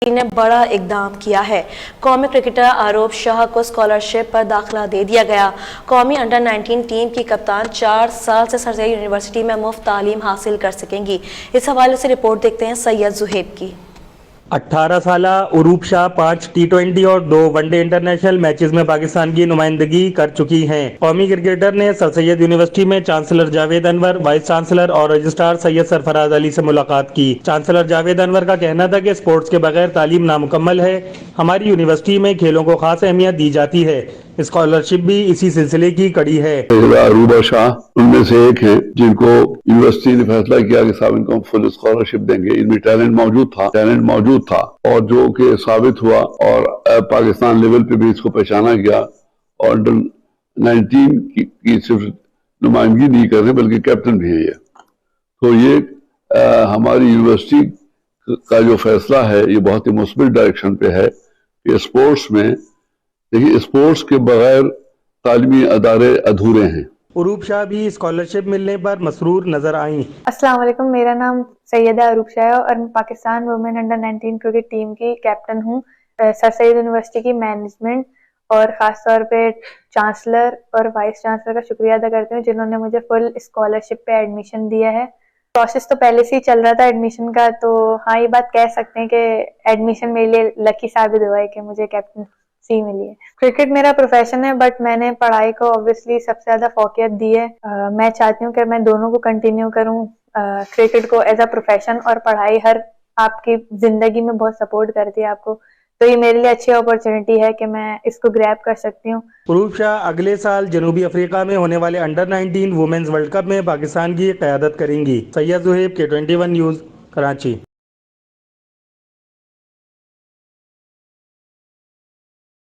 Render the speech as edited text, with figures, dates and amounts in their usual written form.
نے بڑا اقدام کیا ہے۔ قومی کرکٹر آروپ شاہ کو اسکالرشپ پر داخلہ دے دیا گیا۔ قومی انڈر 19 ٹیم کی کپتان 4 سال سے سر سید یونیورسٹی میں مفت تعلیم حاصل کر سکیں گی۔ اس حوالے سے رپورٹ دیکھتے ہیں سید زہیب کی۔ 18 سالہ آروپ شاہ 5 T20 اور 2 ون ڈے انٹرنیشنل میچز میں پاکستان کی نمائندگی کر چکی ہیں۔ قومی کرکٹر نے سر سید یونیورسٹی میں چانسلر جاوید انور، وائس چانسلر اور رجسٹرار سید سرفراز علی سے ملاقات کی۔ چانسلر جاوید انور کا کہنا تھا کہ سپورٹس کے بغیر تعلیم نامکمل ہے۔ ہماری یونیورسٹی میں کھیلوں کو خاص اہمیت دی جاتی ہے۔ اسکالرشپ بھی اسی سلسلے کی کڑی ہے۔ آروپ شاہ ان میں سے ایک ہیں جن کو یونیورسٹی نے فیصلہ کیا کہ صاحب ان کو فل اسکالرشپ دیں گے۔ ان میں ٹیلنٹ موجود تھا اور جو کہ ثابت ہوا اور پاکستان لیول پہ بھی اس کو پہچانا گیا اور انڈر 19 کی صرف نمائندگی نہیں کر رہے بلکہ کیپٹن بھی ہے یہ۔ تو یہ ہماری یونیورسٹی کا جو فیصلہ ہے یہ بہت ہی مثبت ڈائریکشن پہ ہے کہ اسپورٹس میں دیکھیے اسپورٹس کے بغیر تعلیمی ادارے ادھورے ہیں۔ آروپ شاہ بھی اسکالرشپ ملنے پر مسرور نظر آئیں۔ السلام علیکم، میرا نام سیدہ آروپ شاہ ہے اور میں Pakistan women under 19 cricket team کی کیپٹن ہوں۔ سر سید یونیورسٹی کی مینجمنٹ اور خاص طور پہ چانسلر اور وائس چانسلر کا شکریہ ادا کرتی ہوں جنہوں نے مجھے فل اسکالرشپ پہ ایڈمیشن دیا ہے۔ پروسیس تو پہلے سے ہی چل رہا تھا ایڈمیشن کا، تو ہاں یہ بات کہہ سکتے ہیں کہ ایڈمیشن میرے لیے لکی ثابت ہوا ہے کہ مجھے کیپٹن سی ملی ہے۔ کرکٹ میرا پروفیشن ہے بٹ میں نے پڑھائی کو obviously سب سے زیادہ فوقیت دی ہے۔ میں چاہتی ہوں کہ میں دونوں کو کنٹینیو کروں، کرکٹ کو ایز اے پروفیشن، اور پڑھائی ہر آپ کی زندگی میں بہت سپورٹ کرتی ہے آپ کو، تو یہ میرے لیے اچھی اپرچونٹی ہے کہ میں اس کو گریب کر سکتی ہوں۔ آروپ شاہ اگلے سال جنوبی افریقہ میں ہونے والے انڈر 19 وومنز ورلڈ کپ میں پاکستان کی قیادت کریں گی۔ سید زہیب، K21 نیوز، کراچی۔